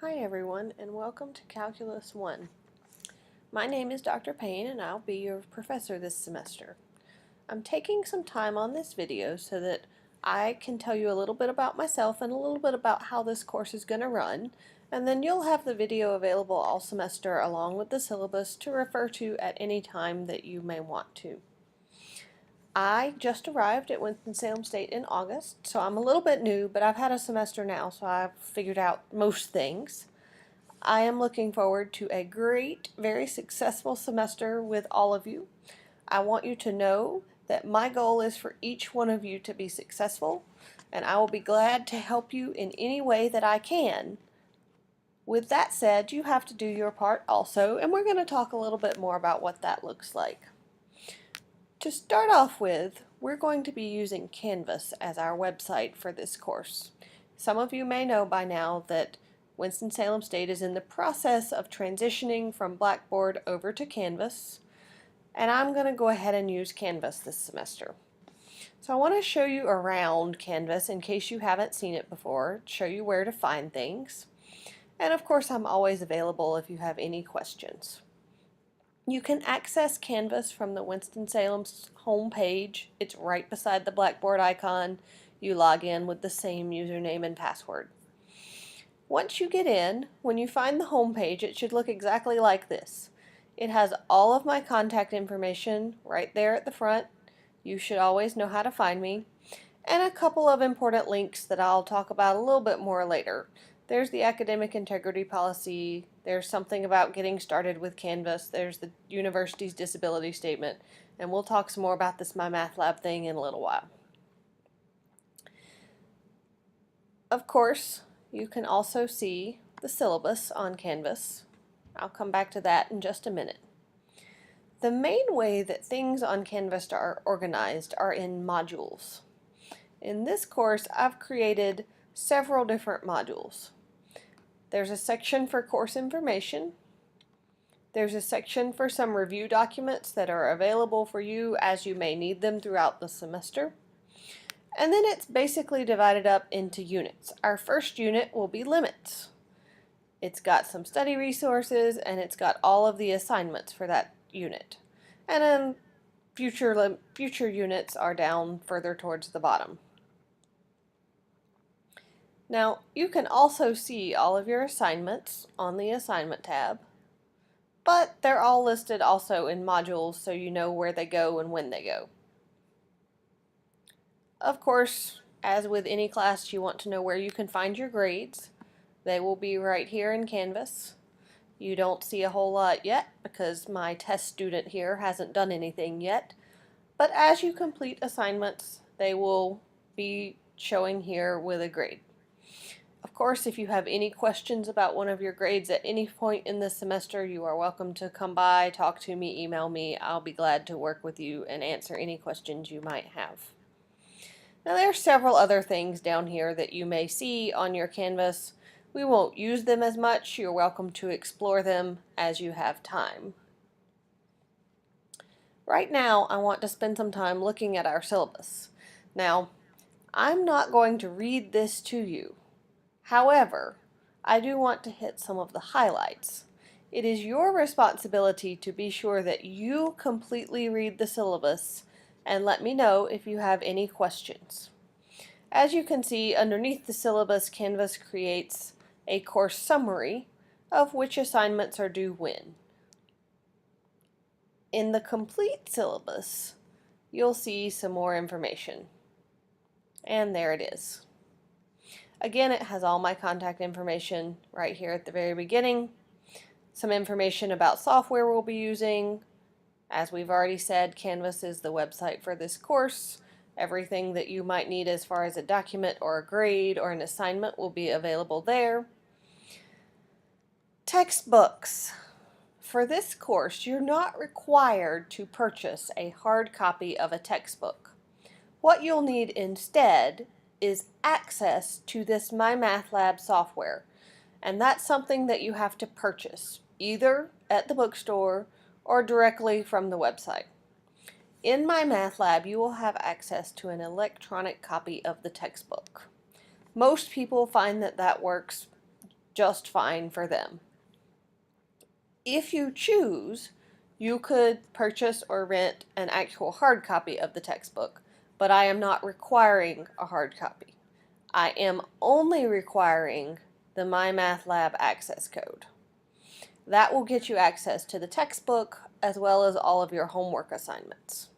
Hi everyone, and welcome to Calculus 1. My name is Dr. Payne and I'll be your professor this semester. I'm taking some time on this video so that I can tell you a little bit about myself and a little bit about how this course is going to run, and then you'll have the video available all semester along with the syllabus to refer to at any time that you may want to. I just arrived at Winston-Salem State in August, so I'm a little bit new, but I've had a semester now, so I've figured out most things. I am looking forward to a great, very successful semester with all of you. I want you to know that my goal is for each one of you to be successful, and I will be glad to help you in any way that I can. With that said, you have to do your part also, and we're going to talk a little bit more about what that looks like. To start off with, we're going to be using Canvas as our website for this course. Some of you may know by now that Winston-Salem State is in the process of transitioning from Blackboard over to Canvas, and I'm going to go ahead and use Canvas this semester. So I want to show you around Canvas in case you haven't seen it before, show you where to find things, and of course I'm always available if you have any questions. You can access Canvas from the Winston-Salem's home page. It's right beside the Blackboard icon. You log in with the same username and password. Once you get in, when you find the home page, it should look exactly like this. It has all of my contact information right there at the front. You should always know how to find me. And a couple of important links that I'll talk about a little bit more later. There's the academic integrity policy, there's something about getting started with Canvas, there's the university's disability statement, and we'll talk some more about this MyMathLab thing in a little while. Of course, you can also see the syllabus on Canvas. I'll come back to that in just a minute. The main way that things on Canvas are organized are in modules. In this course, I've created several different modules. There's a section for course information. There's a section for some review documents that are available for you as you may need them throughout the semester. And then it's basically divided up into units. Our first unit will be limits. It's got some study resources and it's got all of the assignments for that unit. And then future units are down further towards the bottom. Now, you can also see all of your assignments on the Assignment tab, but they're all listed also in modules so you know where they go and when they go. Of course, as with any class, you want to know where you can find your grades. They will be right here in Canvas. You don't see a whole lot yet because my test student here hasn't done anything yet, but as you complete assignments, they will be showing here with a grade. Of course, if you have any questions about one of your grades at any point in this semester, you are welcome to come by, talk to me, email me. I'll be glad to work with you and answer any questions you might have. Now, there are several other things down here that you may see on your Canvas. We won't use them as much. You're welcome to explore them as you have time. Right now, I want to spend some time looking at our syllabus. Now, I'm not going to read this to you. However, I do want to hit some of the highlights. It is your responsibility to be sure that you completely read the syllabus and let me know if you have any questions. As you can see, underneath the syllabus, Canvas creates a course summary of which assignments are due when. In the complete syllabus, you'll see some more information. And there it is. Again, it has all my contact information right here at the very beginning. Some information about software we'll be using. As we've already said, Canvas is the website for this course. Everything that you might need as far as a document or a grade or an assignment will be available there. Textbooks. For this course, you're not required to purchase a hard copy of a textbook. What you'll need instead is access to this MyMathLab software, and that's something that you have to purchase either at the bookstore or directly from the website. In MyMathLab, you will have access to an electronic copy of the textbook. Most people find that that works just fine for them. If you choose, you could purchase or rent an actual hard copy of the textbook, but I am not requiring a hard copy. I am only requiring the MyMathLab access code. That will get you access to the textbook as well as all of your homework assignments.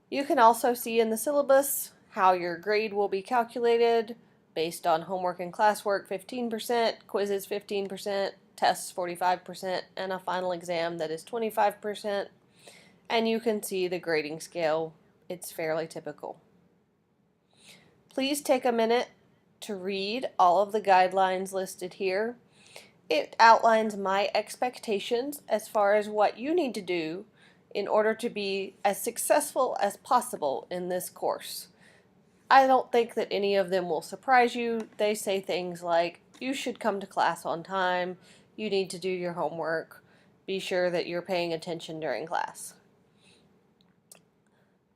You can also see in the syllabus how your grade will be calculated based on homework and classwork 15%, quizzes 15%, tests 45%, and a final exam that is 25%. And you can see the grading scale. It's fairly typical. Please take a minute to read all of the guidelines listed here. It outlines my expectations as far as what you need to do in order to be as successful as possible in this course. I don't think that any of them will surprise you. They say things like, you should come to class on time, you need to do your homework, be sure that you're paying attention during class.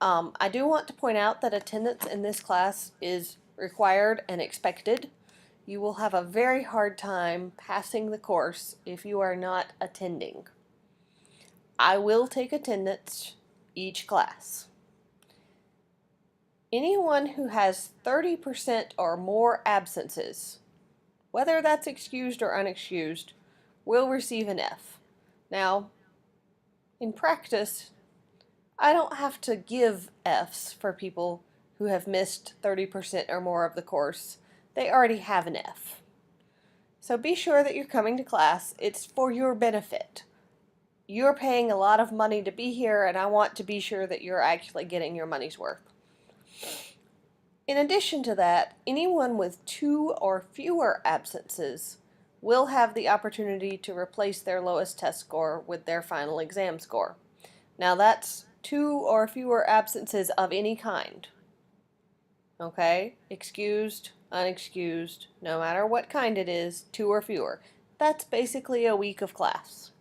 I do want to point out that attendance in this class is required and expected. You will have a very hard time passing the course if you are not attending. I will take attendance each class. Anyone who has 30% or more absences, whether that's excused or unexcused, will receive an F. Now, in practice, I don't have to give Fs for people who have missed 30% or more of the course. They already have an F. So be sure that you're coming to class. It's for your benefit. You're paying a lot of money to be here, and I want to be sure that you're actually getting your money's worth. In addition to that, anyone with 2 or fewer absences will have the opportunity to replace their lowest test score with their final exam score. Now that's 2 or fewer absences of any kind. Okay? Excused, unexcused, no matter what kind it is, 2 or fewer. That's basically a week of class.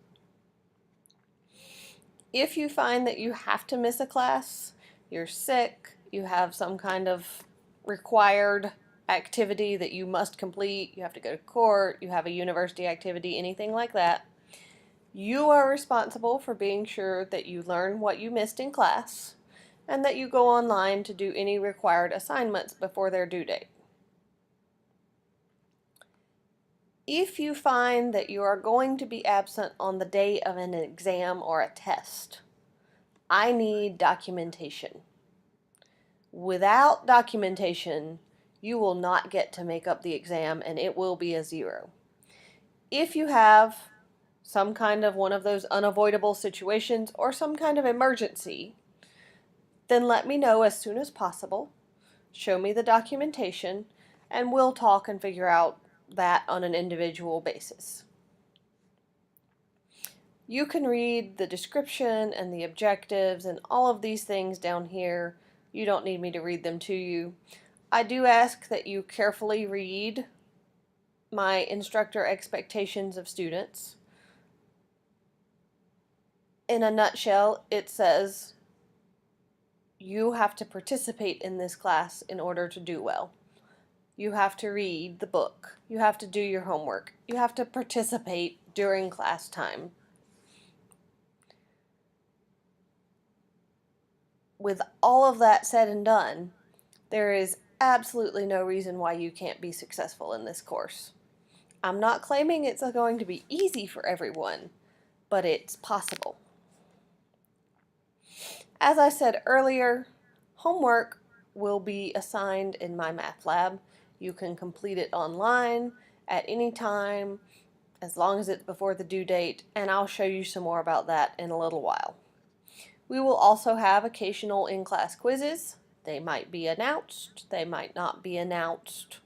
If you find that you have to miss a class, you're sick, you have some kind of required activity that you must complete, you have to go to court, you have a university activity, anything like that, you are responsible for being sure that you learn what you missed in class and that you go online to do any required assignments before their due date. If you find that you are going to be absent on the day of an exam or a test, I need documentation. Without documentation, you will not get to make up the exam and it will be a 0. If you have some kind of one of those unavoidable situations or some kind of emergency, then let me know as soon as possible. Show me the documentation and we'll talk and figure out that on an individual basis. You can read the description and the objectives and all of these things down here. You don't need me to read them to you. I do ask that you carefully read my instructor expectations of students. In a nutshell, it says you have to participate in this class in order to do well. You have to read the book. You have to do your homework. You have to participate during class time. With all of that said and done, there is absolutely no reason why you can't be successful in this course. I'm not claiming it's going to be easy for everyone, but it's possible. As I said earlier, homework will be assigned in MyMathLab. You can complete it online at any time, as long as it's before the due date, and I'll show you some more about that in a little while. We will also have occasional in-class quizzes. They might be announced, they might not be announced.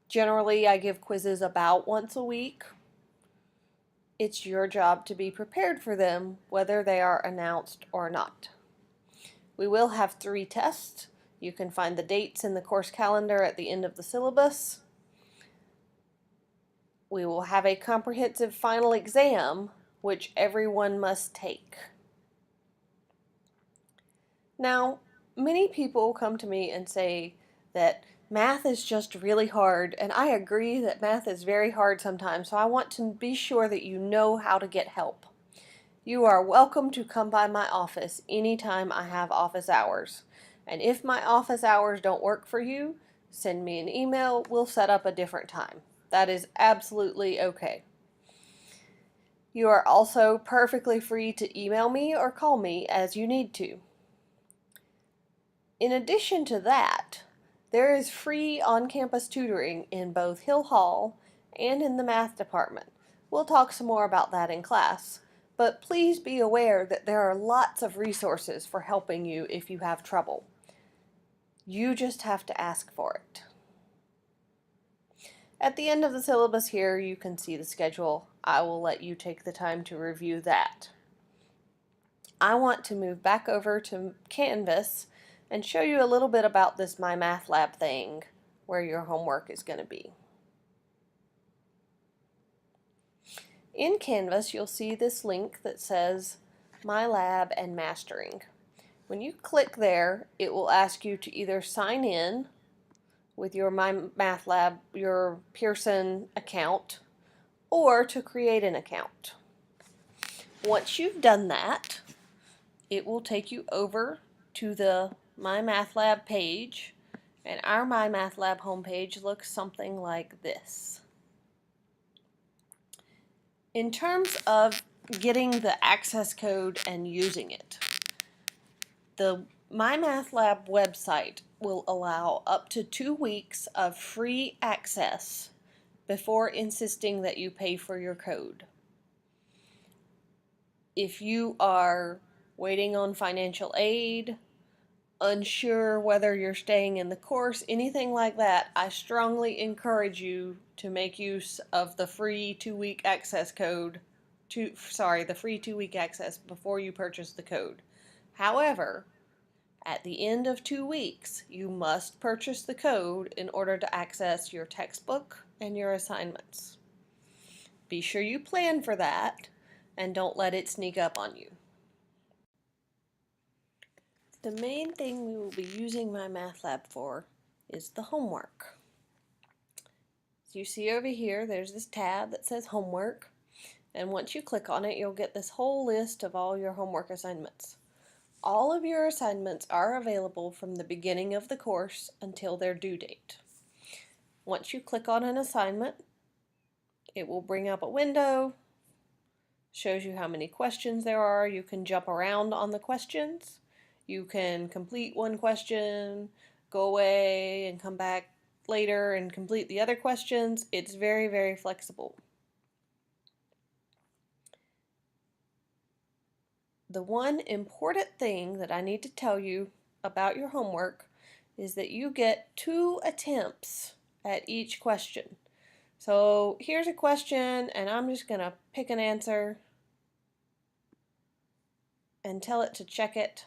Generally, I give quizzes about once a week. It's your job to be prepared for them, whether they are announced or not. We will have 3 tests. You can find the dates in the course calendar at the end of the syllabus. We will have a comprehensive final exam, which everyone must take. Now, many people come to me and say that Math is just really hard, and I agree that math is very hard sometimes, so I want to be sure that you know how to get help. You are welcome to come by my office anytime I have office hours. And if my office hours don't work for you, send me an email. We'll set up a different time. That is absolutely okay. You are also perfectly free to email me or call me as you need to. In addition to that, there is free on-campus tutoring in both Hill Hall and in the math department. We'll talk some more about that in class, but please be aware that there are lots of resources for helping you if you have trouble. You just have to ask for it. At the end of the syllabus here, you can see the schedule. I will let you take the time to review that. I want to move back over to Canvas and show you a little bit about this My Math Lab thing where your homework is going to be. In Canvas, you'll see this link that says My Lab and Mastering. When you click there, it will ask you to either sign in with your My Math Lab, your Pearson account, or to create an account. Once you've done that, it will take you over to the My Math Lab page, and our My Math Lab homepage looks something like this. In terms of getting the access code and using it, the My Math Lab website will allow up to 2 weeks of free access before insisting that you pay for your code. If you are waiting on financial aid, unsure whether you're staying in the course, anything like that, I strongly encourage you to make use of the free 2-week access code, the free 2-week access before you purchase the code. However, at the end of 2 weeks, you must purchase the code in order to access your textbook and your assignments. Be sure you plan for that and don't let it sneak up on you. The main thing we will be using My Math Lab for is the homework. As you see over here, there's this tab that says Homework, and once you click on it, you'll get this whole list of all your homework assignments. All of your assignments are available from the beginning of the course until their due date. Once you click on an assignment, it will bring up a window, shows you how many questions there are. You can jump around on the questions. You can complete one question, go away, and come back later and complete the other questions. It's very, very flexible. The one important thing that I need to tell you about your homework is that you get 2 attempts at each question. So here's a question, and I'm just going to pick an answer and tell it to check it.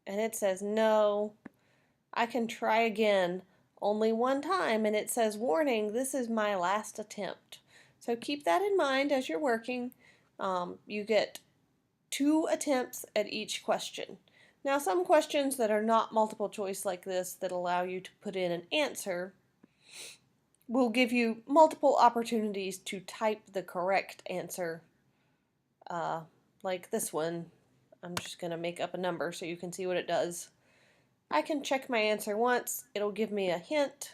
And it says no. I can try again only one time, and it says, warning, this is my last attempt. So keep that in mind as you're working. You get 2 attempts at each question. Now, some questions that are not multiple choice like this that allow you to put in an answer will give you multiple opportunities to type the correct answer. Like this one, I'm just going to make up a number so you can see what it does. I can check my answer once, it'll give me a hint.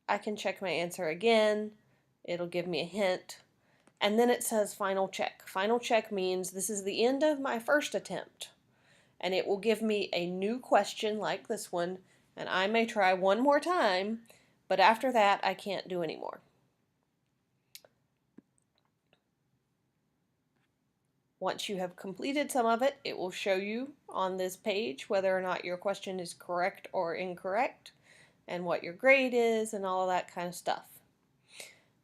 I can check my answer again, it'll give me a hint. And then it says final check. Final check means this is the end of my first attempt. And it will give me a new question like this one, and I may try one more time, but after that I can't do anymore. Once you have completed some of it, it will show you on this page whether or not your question is correct or incorrect, and what your grade is, and all of that kind of stuff.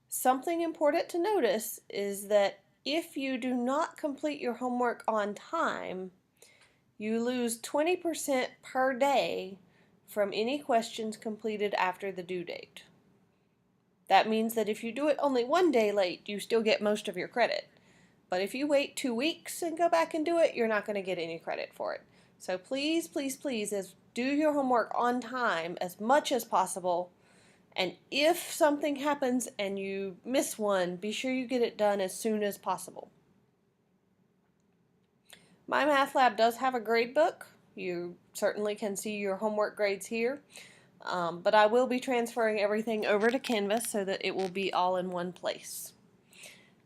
Something important to notice is that if you do not complete your homework on time, you lose 20% per day from any questions completed after the due date. That means that if you do it only one day late, you still get most of your credit. But if you wait 2 weeks and go back and do it, you're not going to get any credit for it. So please, please, please, as do your homework on time as much as possible. And if something happens and you miss one, be sure you get it done as soon as possible. My Math Lab does have a grade book. You certainly can see your homework grades here. But I will be transferring everything over to Canvas so that it will be all in one place.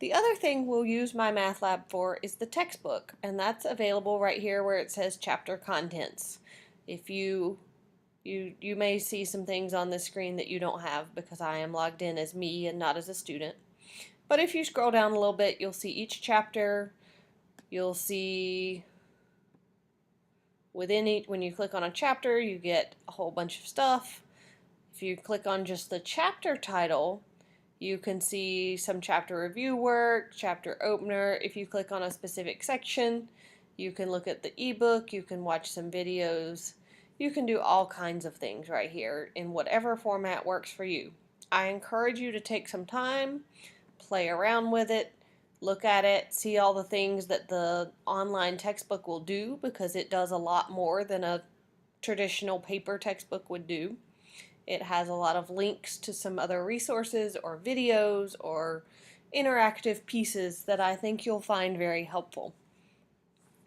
The other thing we'll use My Math Lab for is the textbook, and that's available right here where it says chapter contents. If you may see some things on this screen that you don't have because I am logged in as me and not as a student. But if you scroll down a little bit, you'll see each chapter. You'll see within each, when you click on a chapter, you get a whole bunch of stuff. If you click on just the chapter title, you can see some chapter review work, chapter opener. If you click on a specific section, you can look at the ebook, you can watch some videos, you can do all kinds of things right here in whatever format works for you. I encourage you to take some time, play around with it, look at it, see all the things that the online textbook will do, because it does a lot more than a traditional paper textbook would do. It has a lot of links to some other resources or videos or interactive pieces that I think you'll find very helpful.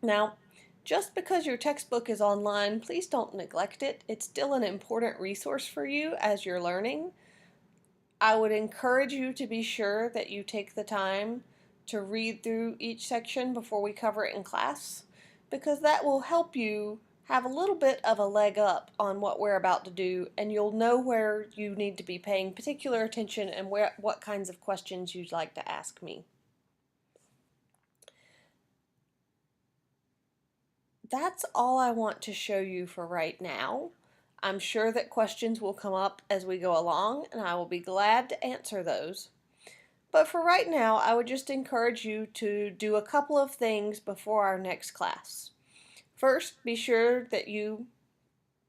Now, just because your textbook is online, please don't neglect it. It's still an important resource for you as you're learning. I would encourage you to be sure that you take the time to read through each section before we cover it in class, because that will help you have a little bit of a leg up on what we're about to do, and you'll know where you need to be paying particular attention and what kinds of questions you'd like to ask me. That's all I want to show you for right now. I'm sure that questions will come up as we go along, and I will be glad to answer those. But for right now, I would just encourage you to do a couple of things before our next class. First, be sure that you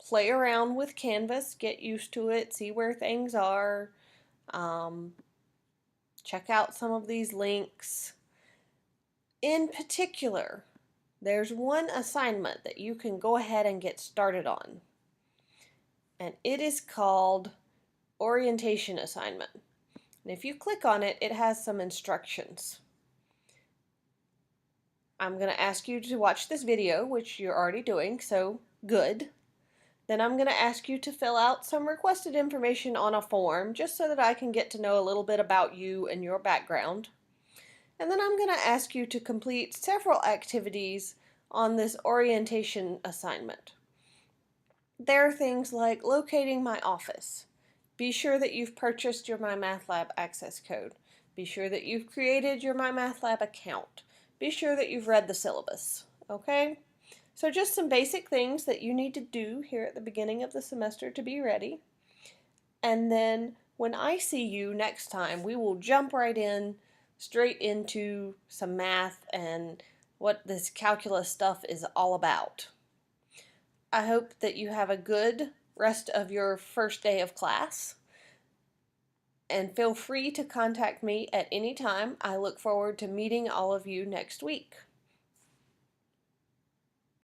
play around with Canvas, get used to it, see where things are, check out some of these links. In particular, there's one assignment that you can go ahead and get started on, and it is called Orientation Assignment. And if you click on it, it has some instructions. I'm going to ask you to watch this video, which you're already doing, so good. Then I'm going to ask you to fill out some requested information on a form, just so that I can get to know a little bit about you and your background. And then I'm going to ask you to complete several activities on this orientation assignment. There are things like locating my office. Be sure that you've purchased your My Math Lab access code. Be sure that you've created your My Math Lab account. Be sure that you've read the syllabus, okay? So just some basic things that you need to do here at the beginning of the semester to be ready. And then when I see you next time, we will jump right in, straight into some math and what this calculus stuff is all about. I hope that you have a good rest of your first day of class, and feel free to contact me at any time. I look forward to meeting all of you next week.